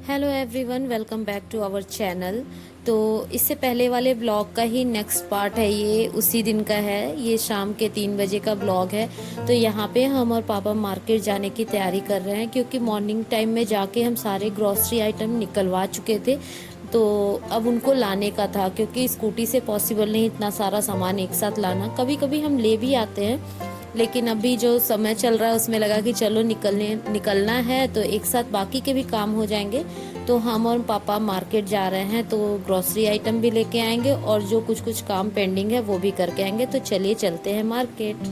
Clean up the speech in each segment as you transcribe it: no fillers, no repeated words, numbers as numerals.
Hello everyone, welcome back to our channel. तो इससे पहले वाले ब्लॉग का ही नेक्स्ट पार्ट है, ये उसी दिन का है। ये शाम के 3 बजे का ब्लॉग है। तो यहाँ पे हम और पापा मार्केट जाने की तैयारी कर रहे हैं, क्योंकि मॉर्निंग टाइम में जाके हम सारे ग्रॉसरी आइटम निकलवा चुके थे। तो अब उनको लाने का था, क्योंकि स्कूटी से पॉसिबल नहीं इतना सारा सामान एक साथ लाना। कभी कभी हम ले भी आते हैं, लेकिन अभी जो समय चल रहा है उसमें लगा कि चलो निकलना है, तो एक साथ बाकी के भी काम हो जाएंगे। तो हम और पापा मार्केट जा रहे हैं, तो ग्रोसरी आइटम भी लेके आएंगे और जो कुछ कुछ काम पेंडिंग है वो भी करके आएंगे। तो चलिए चलते हैं मार्केट।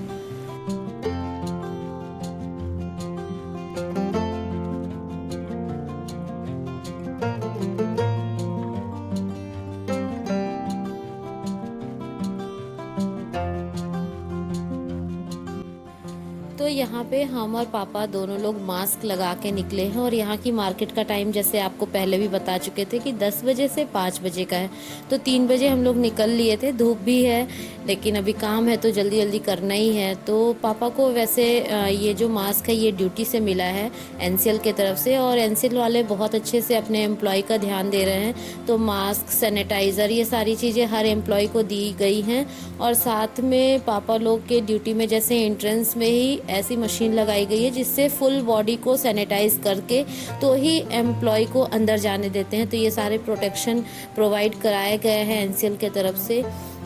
तो यहाँ पे हम और पापा दोनों लोग मास्क लगा के निकले हैं, और यहाँ की मार्केट का टाइम जैसे आपको पहले भी बता चुके थे कि 10 बजे से 5 बजे का है। तो 3 बजे हम लोग निकल लिए थे। धूप भी है, लेकिन अभी काम है तो जल्दी जल्दी करना ही है। तो पापा को वैसे ये जो मास्क है ये ड्यूटी से मिला है, एनसीएल की तरफ से, और एनसीएल वाले बहुत अच्छे से अपने एम्प्लॉय का ध्यान दे रहे हैं। तो मास्क, सैनिटाइज़र, ये सारी चीज़ें हर एम्प्लॉय को दी गई हैं। और साथ में पापा लोग के ड्यूटी में जैसे एंट्रेंस में ही ऐसी मशीन लगाई गई है जिससे फुल बॉडी को सैनिटाइज करके तो ही एम्प्लॉय को अंदर जाने देते हैं। तो ये सारे प्रोटेक्शन प्रोवाइड कराए गए हैं एनसीएल के तरफ से।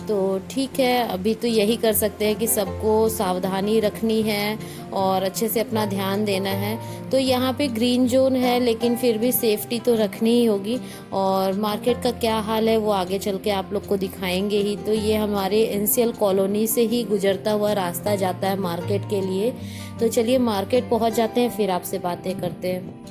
तो ठीक है, अभी तो यही कर सकते हैं कि सबको सावधानी रखनी है और अच्छे से अपना ध्यान देना है। तो यहाँ पे ग्रीन जोन है, लेकिन फिर भी सेफ्टी तो रखनी ही होगी। और मार्केट का क्या हाल है वो आगे चल के आप लोग को दिखाएंगे ही। तो ये हमारे एनसीएल कॉलोनी से ही गुजरता हुआ रास्ता जाता है मार्केट के लिए। तो चलिए मार्केट पहुँच जाते हैं, फिर आपसे बातें करते हैं।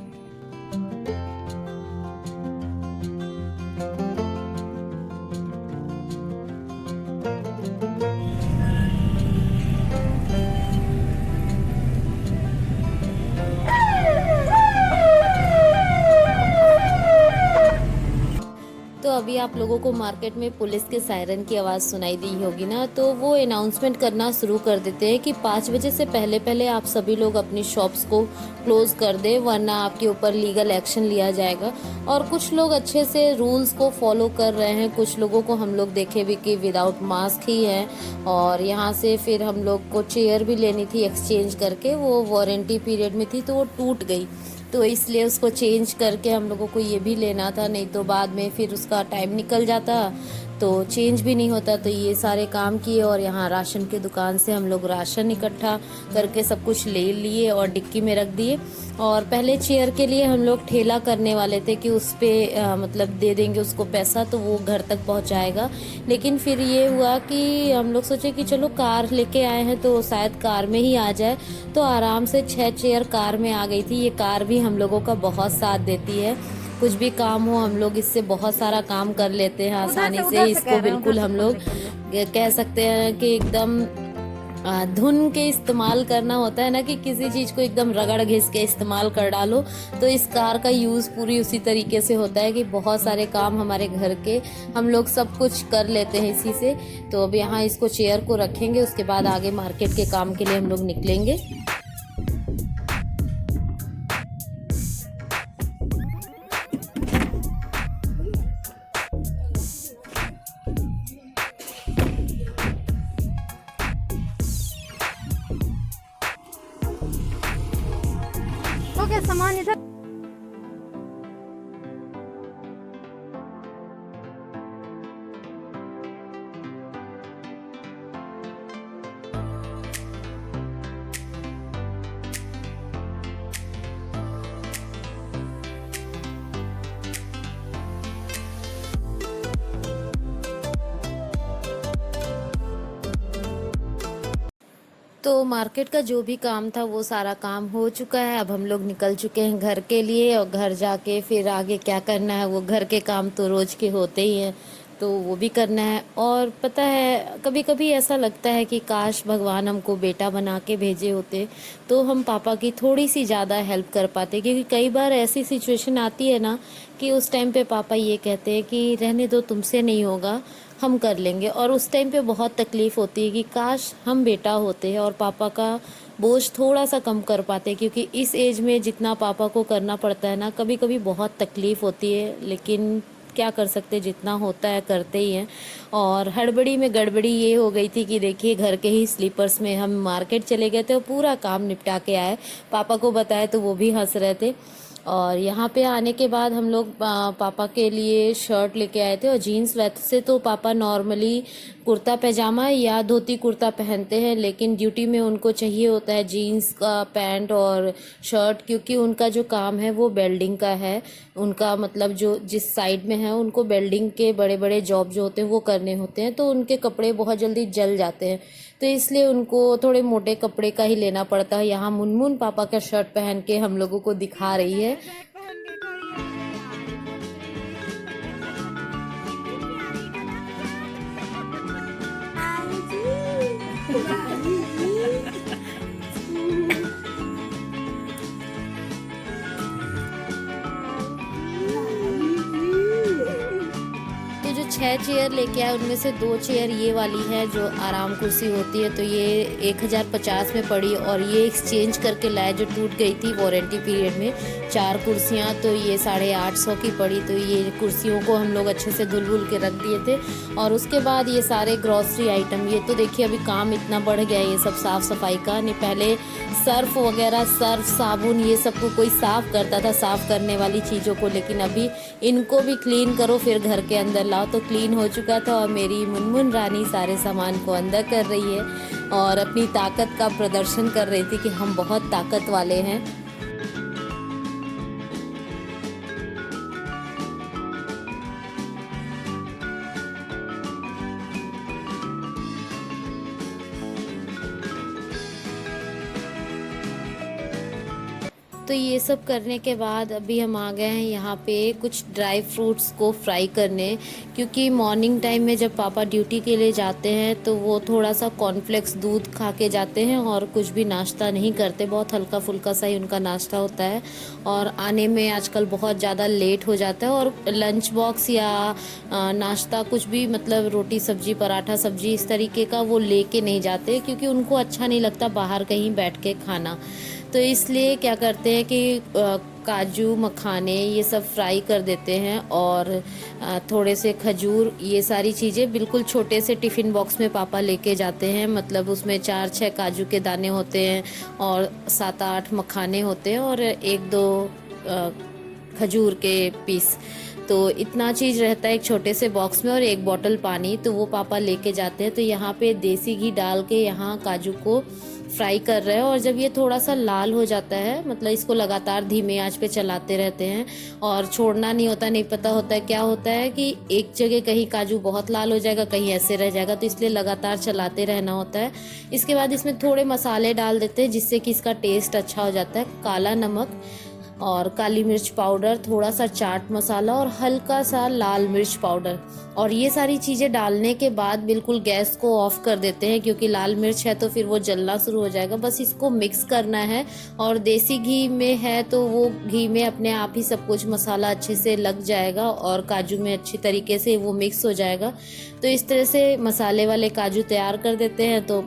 तो अभी आप लोगों को मार्केट में पुलिस के सायरन की आवाज़ सुनाई दी होगी ना, तो वो अनाउंसमेंट करना शुरू कर देते हैं कि 5 बजे से पहले पहले आप सभी लोग अपनी शॉप्स को क्लोज कर दें, वरना आपके ऊपर लीगल एक्शन लिया जाएगा। और कुछ लोग अच्छे से रूल्स को फॉलो कर रहे हैं, कुछ लोगों को हम लोग देखे भी कि विदाउट मास्क ही है। और यहाँ से फिर हम लोग को चेयर भी लेनी थी एक्सचेंज करके, वो वारंटी पीरियड में थी तो वो टूट गई। तो इसलिए उसको चेंज करके हम लोगों को ये भी लेना था, नहीं तो बाद में फिर उसका टाइम निकल जाता तो चेंज भी नहीं होता। तो ये सारे काम किए, और यहाँ राशन की दुकान से हम लोग राशन इकट्ठा करके सब कुछ ले लिए और डिक्की में रख दिए। और पहले चेयर के लिए हम लोग ठेला करने वाले थे कि उस पर मतलब दे देंगे उसको पैसा तो वो घर तक पहुँचाएगा। लेकिन फिर ये हुआ कि हम लोग सोचे कि चलो कार लेके आए हैं तो शायद कार में ही आ जाए। तो आराम से 6 चेयर कार में आ गई थी। ये कार भी हम लोगों का बहुत साथ देती है, कुछ भी काम हो हम लोग इससे बहुत सारा काम कर लेते हैं आसानी से। इसको बिल्कुल हम लोग कह सकते हैं कि एकदम धुन के इस्तेमाल करना होता है ना, कि किसी चीज़ को एकदम रगड़ घिस के इस्तेमाल कर डालो। तो इस कार का यूज़ पूरी उसी तरीके से होता है कि बहुत सारे काम हमारे घर के हम लोग सब कुछ कर लेते हैं इसी से। तो अब यहाँ इसको चेयर को रखेंगे, उसके बाद आगे मार्केट के काम के लिए हम लोग निकलेंगे। ओके, सामान इधर। तो मार्केट का जो भी काम था वो सारा काम हो चुका है। अब हम लोग निकल चुके हैं घर के लिए, और घर जाके फिर आगे क्या करना है, वो घर के काम तो रोज के होते ही हैं, तो वो भी करना है। और पता है, कभी कभी ऐसा लगता है कि काश भगवान हमको बेटा बना के भेजे होते तो हम पापा की थोड़ी सी ज़्यादा हेल्प कर पाते। क्योंकि कई बार ऐसी सिचुएशन आती है ना कि उस टाइम पे पापा ये कहते हैं कि रहने दो, तुमसे नहीं होगा, हम कर लेंगे। और उस टाइम पे बहुत तकलीफ़ होती है कि काश हम बेटा होते हैं और पापा का बोझ थोड़ा सा कम कर पाते हैं, क्योंकि इस एज में जितना पापा को करना पड़ता है ना, कभी कभी बहुत तकलीफ होती है, लेकिन क्या कर सकते, जितना होता है करते ही हैं। और हड़बड़ी में गड़बड़ी ये हो गई थी कि देखिए घर के ही स्लीपर्स में हम मार्केट चले गए थे और पूरा काम निपटा के आए। पापा को बताया तो वो भी हंस रहे थे। और यहाँ पे आने के बाद हम लोग पापा के लिए शर्ट लेके आए थे और जीन्स। वैसे तो पापा नॉर्मली कुर्ता पैजामा या धोती कुर्ता पहनते हैं, लेकिन ड्यूटी में उनको चाहिए होता है जीन्स का पैंट और शर्ट, क्योंकि उनका जो काम है वो वेल्डिंग का है। उनका मतलब जो जिस साइड में है उनको वेल्डिंग के बड़े बड़े जॉब जो होते हैं वो करने होते हैं, तो उनके कपड़े बहुत जल्दी जल जाते हैं, तो इसलिए उनको थोड़े मोटे कपड़े का ही लेना पड़ता है। यहाँ मुनमुन पापा का शर्ट पहन के हम लोगों को दिखा रही है। तो जो 6 चेयर लेके आए उनमें से 2 चेयर ये वाली है जो आराम कुर्सी होती है, तो ये 1050 में पड़ी, और ये एक्सचेंज करके लाए जो टूट गई थी वारंटी पीरियड में 4 कुर्सियाँ, तो ये 850 की पड़ी। तो ये कुर्सियों को हम लोग अच्छे से धुल के रख दिए थे। और उसके बाद ये सारे ग्रॉसरी आइटम, ये तो देखिए अभी काम इतना बढ़ गया है ये सब साफ़ सफाई का। नहीं पहले सर्फ वगैरह, सर्फ साबुन ये सब को कोई साफ़ करता था, साफ़ करने वाली चीज़ों को, लेकिन अभी इनको भी क्लीन करो फिर घर के अंदर लाओ। तो क्लीन हो चुका था और मेरी मुनमुन रानी सारे सामान को अंदर कर रही है और अपनी ताकत का प्रदर्शन कर रही थी कि हम बहुत ताकत वाले हैं। तो ये सब करने के बाद अभी हम आ गए हैं यहाँ पे कुछ ड्राई फ्रूट्स को फ्राई करने, क्योंकि मॉर्निंग टाइम में जब पापा ड्यूटी के लिए जाते हैं तो वो थोड़ा सा कॉर्नफ्लेक्स दूध खा के जाते हैं और कुछ भी नाश्ता नहीं करते, बहुत हल्का फुल्का सा ही उनका नाश्ता होता है। और आने में आजकल बहुत ज़्यादा लेट हो जाता है, और लंच बॉक्स या नाश्ता कुछ भी मतलब रोटी सब्जी पराठा सब्जी इस तरीके का वो लेके नहीं जाते, क्योंकि उनको अच्छा नहीं लगता बाहर कहीं बैठ के खाना। तो इसलिए क्या करते हैं कि काजू मखाने ये सब फ्राई कर देते हैं, और थोड़े से खजूर, ये सारी चीज़ें बिल्कुल छोटे से टिफ़िन बॉक्स में पापा लेके जाते हैं। मतलब उसमें 4-6 काजू के दाने होते हैं और 7-8 मखाने होते हैं और 1-2 खजूर के पीस। तो इतना चीज़ रहता है एक छोटे से बॉक्स में, और 1 बॉटल पानी, तो वो पापा लेके जाते हैं। तो यहाँ पे देसी घी डाल के यहाँ काजू को फ्राई कर रहे हैं, और जब ये थोड़ा सा लाल हो जाता है, मतलब इसको लगातार धीमे आंच पे चलाते रहते हैं और छोड़ना नहीं होता। नहीं पता होता है क्या होता है कि एक जगह कहीं काजू बहुत लाल हो जाएगा, कहीं ऐसे रह जाएगा, तो इसलिए लगातार चलाते रहना होता है। इसके बाद इसमें थोड़े मसाले डाल देते हैं जिससे कि इसका टेस्ट अच्छा हो जाता है। काला नमक और काली मिर्च पाउडर, थोड़ा सा चाट मसाला और हल्का सा लाल मिर्च पाउडर, और ये सारी चीज़ें डालने के बाद बिल्कुल गैस को ऑफ कर देते हैं, क्योंकि लाल मिर्च है तो फिर वो जलना शुरू हो जाएगा। बस इसको मिक्स करना है, और देसी घी में है तो वो घी में अपने आप ही सब कुछ मसाला अच्छे से लग जाएगा और काजू में अच्छी तरीके से वो मिक्स हो जाएगा। तो इस तरह से मसाले वाले काजू तैयार कर देते हैं, तो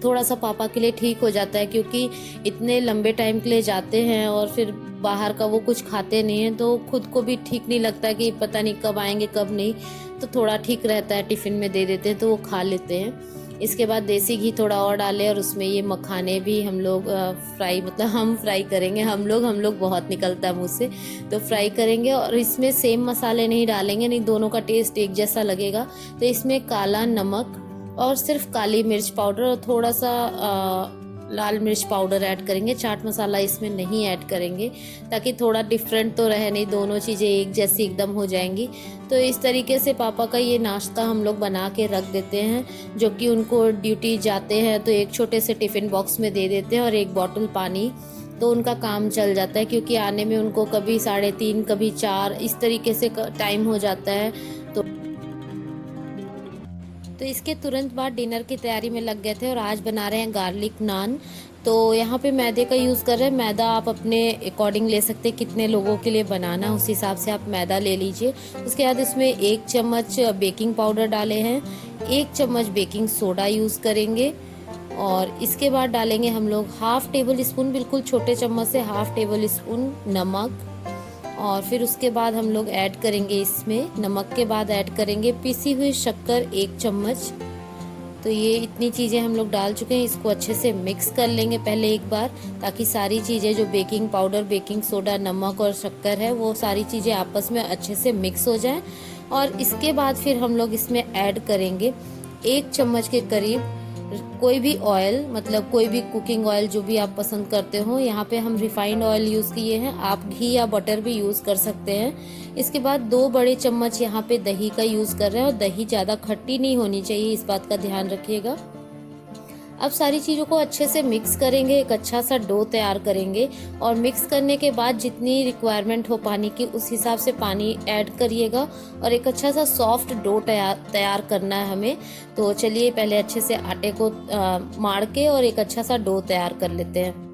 थोड़ा सा पापा के लिए ठीक हो जाता है, क्योंकि इतने लंबे टाइम के लिए जाते हैं और फिर बाहर का वो कुछ खाते नहीं हैं, तो खुद को भी ठीक नहीं लगता कि पता नहीं कब आएंगे कब नहीं, तो थोड़ा ठीक रहता है, टिफ़िन में दे देते हैं तो वो खा लेते हैं। इसके बाद देसी घी थोड़ा और डालें और उसमें ये मखाने भी हम लोग फ्राई, मतलब हम फ्राई करेंगे, हम लोग बहुत निकलता है मुँह से, तो फ्राई करेंगे। और इसमें सेम मसाले नहीं डालेंगे, नहीं दोनों का टेस्ट एक जैसा लगेगा। तो इसमें काला नमक और सिर्फ काली मिर्च पाउडर और थोड़ा सा लाल मिर्च पाउडर ऐड करेंगे, चाट मसाला इसमें नहीं ऐड करेंगे, ताकि थोड़ा डिफरेंट तो रहे, नहीं दोनों चीज़ें एक जैसी एकदम हो जाएंगी। तो इस तरीके से पापा का ये नाश्ता हम लोग बना के रख देते हैं, जो कि उनको ड्यूटी जाते हैं तो एक छोटे से टिफ़िन बॉक्स में दे देते हैं और 1 बॉटल पानी, तो उनका काम चल जाता है। क्योंकि आने में उनको कभी 3:30 कभी 4 इस तरीके से टाइम हो जाता है। तो इसके तुरंत बाद डिनर की तैयारी में लग गए थे, और आज बना रहे हैं गार्लिक नान। तो यहाँ पे मैदे का यूज़ कर रहे हैं। मैदा आप अपने अकॉर्डिंग ले सकते हैं, कितने लोगों के लिए बनाना उस हिसाब से आप मैदा ले लीजिए। उसके बाद इसमें 1 चम्मच बेकिंग पाउडर डाले हैं, 1 चम्मच बेकिंग सोडा यूज़ करेंगे, और इसके बाद डालेंगे हम लोग हाफ टेबल स्पून, बिल्कुल छोटे चम्मच से हाफ टेबल स्पून नमक। और फिर उसके बाद हम लोग ऐड करेंगे इसमें, नमक के बाद ऐड करेंगे पिसी हुई शक्कर 1 चम्मच। तो ये इतनी चीज़ें हम लोग डाल चुके हैं। इसको अच्छे से मिक्स कर लेंगे पहले एक बार, ताकि सारी चीज़ें जो बेकिंग पाउडर, बेकिंग सोडा, नमक और शक्कर है वो सारी चीज़ें आपस में अच्छे से मिक्स हो जाएं। और इसके बाद फिर हम लोग इसमें ऐड करेंगे 1 चम्मच के करीब कोई भी ऑयल, मतलब कोई भी कुकिंग ऑयल जो भी आप पसंद करते हो। यहाँ पे हम रिफाइंड ऑयल यूज़ किए हैं, आप घी या बटर भी यूज़ कर सकते हैं। इसके बाद 2 बड़े चम्मच यहाँ पे दही का यूज़ कर रहे हैं, और दही ज़्यादा खट्टी नहीं होनी चाहिए, इस बात का ध्यान रखिएगा। अब सारी चीज़ों को अच्छे से मिक्स करेंगे, एक अच्छा सा डो तैयार करेंगे। और मिक्स करने के बाद जितनी रिक्वायरमेंट हो पानी की उस हिसाब से पानी ऐड करिएगा, और एक अच्छा सा सॉफ्ट डो तैयार करना है हमें। तो चलिए पहले अच्छे से आटे को मार के और एक अच्छा सा डो तैयार कर लेते हैं।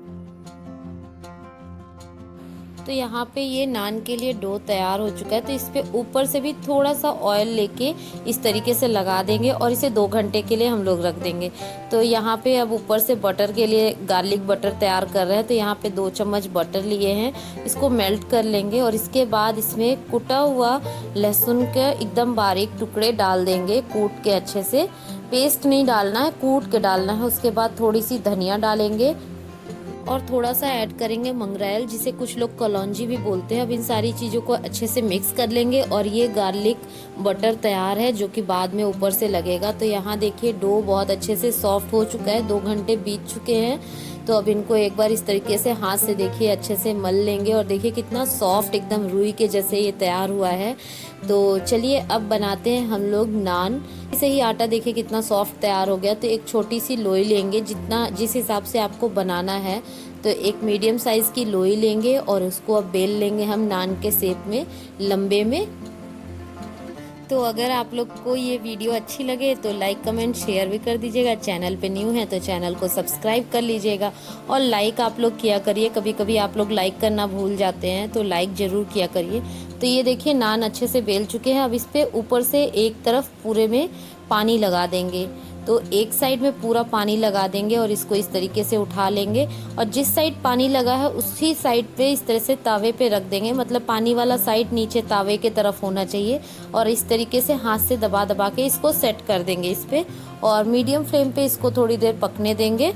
तो यहाँ पे ये नान के लिए डो तैयार हो चुका है। तो इस पे ऊपर से भी थोड़ा सा ऑयल लेके इस तरीके से लगा देंगे, और इसे 2 घंटे के लिए हम लोग रख देंगे। तो यहाँ पे अब ऊपर से बटर के लिए गार्लिक बटर तैयार कर रहे हैं। तो यहाँ पे 2 चम्मच बटर लिए हैं, इसको मेल्ट कर लेंगे। और इसके बाद इसमें कुटा हुआ लहसुन के एकदम बारीक टुकड़े डाल देंगे, कूट के अच्छे से। पेस्ट नहीं डालना है, कूट के डालना है। उसके बाद थोड़ी सी धनिया डालेंगे, और थोड़ा सा ऐड करेंगे मंगरेल, जिसे कुछ लोग कलौंजी भी बोलते हैं। अब इन सारी चीज़ों को अच्छे से मिक्स कर लेंगे। और ये गार्लिक बटर तैयार है, जो कि बाद में ऊपर से लगेगा। तो यहाँ देखिए डो बहुत अच्छे से सॉफ्ट हो चुका है, 2 घंटे बीत चुके हैं। तो अब इनको एक बार इस तरीके से हाथ से देखिए अच्छे से मल लेंगे, और देखिए कितना सॉफ्ट, एकदम रुई के जैसे ये तैयार हुआ है। तो चलिए अब बनाते हैं हम लोग नान। इसे ही आटा देखिए कितना सॉफ्ट तैयार हो गया। तो एक छोटी सी लोई लेंगे, जिस हिसाब से आपको बनाना है। तो एक मीडियम साइज़ की लोई लेंगे, और उसको अब बेल लेंगे हम नान के शेप में, लंबे में। तो अगर आप लोग को ये वीडियो अच्छी लगे तो लाइक, कमेंट, शेयर भी कर दीजिएगा। चैनल पे न्यू है तो चैनल को सब्सक्राइब कर लीजिएगा, और लाइक आप लोग किया करिए। कभी कभी आप लोग लाइक करना भूल जाते हैं, तो लाइक ज़रूर किया करिए। तो ये देखिए नान अच्छे से बेल चुके हैं। अब इस पे ऊपर से एक तरफ पूरे में पानी लगा देंगे। तो एक साइड में पूरा पानी लगा देंगे, और इसको इस तरीके से उठा लेंगे। और जिस साइड पानी लगा है उसी साइड पे इस तरह से तावे पे रख देंगे, मतलब पानी वाला साइड नीचे तावे के तरफ होना चाहिए। और इस तरीके से हाथ से दबा दबा के इसको सेट कर देंगे इस पे, और मीडियम फ्लेम पे इसको थोड़ी देर पकने देंगे।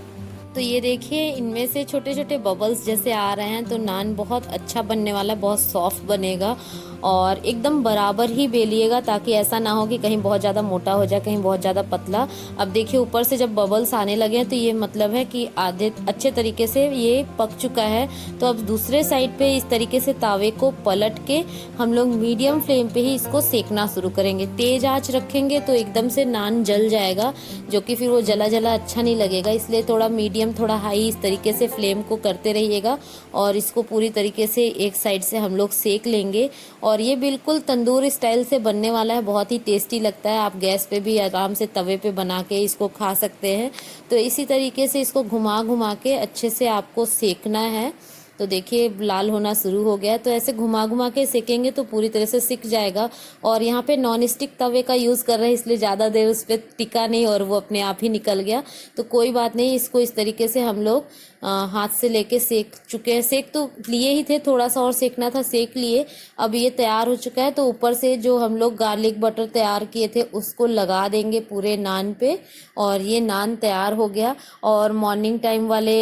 तो ये देखिए इनमें से छोटे छोटे बबल्स जैसे आ रहे हैं। तो नान बहुत अच्छा बनने वाला है, बहुत सॉफ्ट बनेगा। और एकदम बराबर ही बेलिएगा, ताकि ऐसा ना हो कि कहीं बहुत ज़्यादा मोटा हो जाए, कहीं बहुत ज़्यादा पतला। अब देखिए ऊपर से जब बबल्स आने लगे हैं, तो ये मतलब है कि आधे अच्छे तरीके से ये पक चुका है। तो अब दूसरे साइड पे इस तरीके से तावे को पलट के हम लोग मीडियम फ्लेम पे ही इसको सेकना शुरू करेंगे। तेज़ आंच रखेंगे तो एकदम से नान जल जाएगा, जो कि फिर वो जला जला अच्छा नहीं लगेगा। इसलिए थोड़ा मीडियम, थोड़ा हाई, इस तरीके से फ्लेम को करते रहिएगा। और इसको पूरी तरीके से एक साइड से हम लोग सेक लेंगे। और ये बिल्कुल तंदूर स्टाइल से बनने वाला है, बहुत ही टेस्टी लगता है। आप गैस पे भी आराम से तवे पे बना के इसको खा सकते हैं। तो इसी तरीके से इसको घुमा घुमा के अच्छे से आपको सेकना है। तो देखिए लाल होना शुरू हो गया। तो ऐसे घुमा घुमा के सेकेंगे तो पूरी तरह से सिक जाएगा। और यहाँ पे नॉन स्टिक तवे का यूज़ कर रहे हैं, इसलिए ज़्यादा देर उस पर टिका नहीं और वो अपने आप ही निकल गया। तो कोई बात नहीं, इसको इस तरीके से हम लोग हाथ से लेके सेक चुके हैं। सेक तो लिए ही थे, थोड़ा सा और सेकना था, सेक लिए। अब ये तैयार हो चुका है। तो ऊपर से जो हम लोग गार्लिक बटर तैयार किए थे उसको लगा देंगे पूरे नान पे, और ये नान तैयार हो गया। और मॉर्निंग टाइम वाले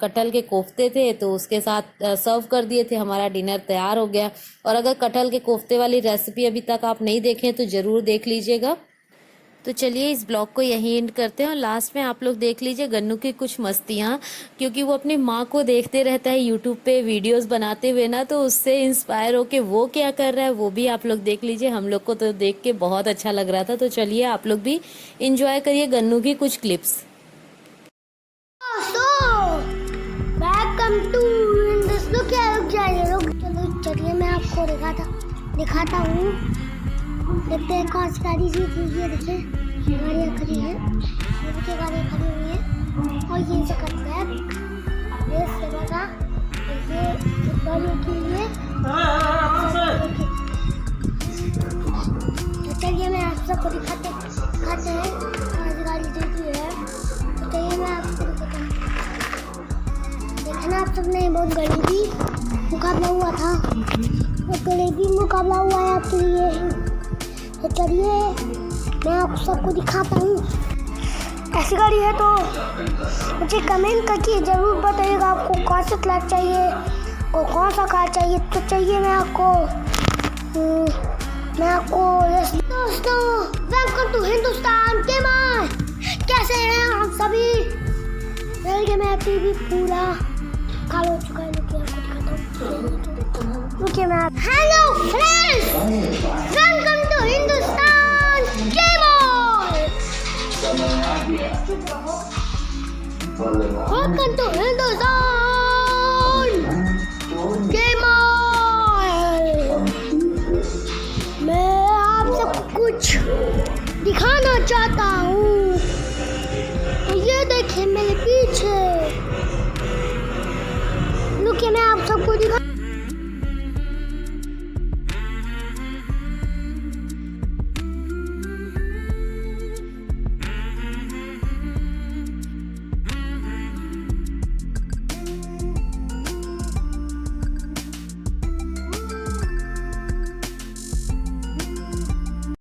कटहल के कोफ्ते थे, तो उसके साथ सर्व कर दिए थे। हमारा डिनर तैयार हो गया। और अगर कटहल के कोफ्ते वाली रेसिपी अभी तक आप नहीं देखें तो ज़रूर देख लीजिएगा। तो चलिए इस ब्लॉग को यहीं एंड करते हैं। और लास्ट में आप लोग देख लीजिए गन्नू की कुछ मस्तियाँ, क्योंकि वो अपनी माँ को देखते रहता है यूट्यूब पे वीडियोस बनाते हुए ना, तो उससे इंस्पायर होके वो क्या कर रहा है वो भी आप लोग देख लीजिए। हम लोग को तो देख के बहुत अच्छा लग रहा था। तो चलिए आप लोग भी इंजॉय करिए गन्नू की कुछ क्लिप्स। वेलकम टू दोस्तों, क्या रुक जाइए लोग, चलो चलिए मैं आपको दिखाता हूँ। देखते हैं कौन सी गाड़ी जीत रही है। देखिए गाड़ियाँ खड़ी हैं, ये गाड़ियाँ खड़ी हुई हैं, और ये से करते हैं रेस से लगा ये गाड़ियों के लिए। तो चलिए मैं आप सबको दिखाते हैं कौन सी गाड़ी जीती है। तो चलिए मैं गरीबी मुकाबला हुआ है आपके लिए। तो चलिए मैं आप सबको दिखाता हूँ। ऐसी गाड़ी है तो मुझे कमेंट करके ज़रूर बताइएगा आपको कौन सा क्लास चाहिए और कौन सा कार चाहिए। तो चाहिए मैं आपको दोस्तों वेलकम टू हिंदुस्तान के मां। कैसे हैं हम सभी? मेरे में टीवी पूरा काला हो चुका है। रुकिए मैं hello friends, welcome to Hindustan के मां। वेलकम टू हिंदुस्तान के मां। मैं आप सबको कुछ दिखाना चाहता हूँ। तो ये देखिए मेरे पीछे। रुकिए मैं आप सबको दिखा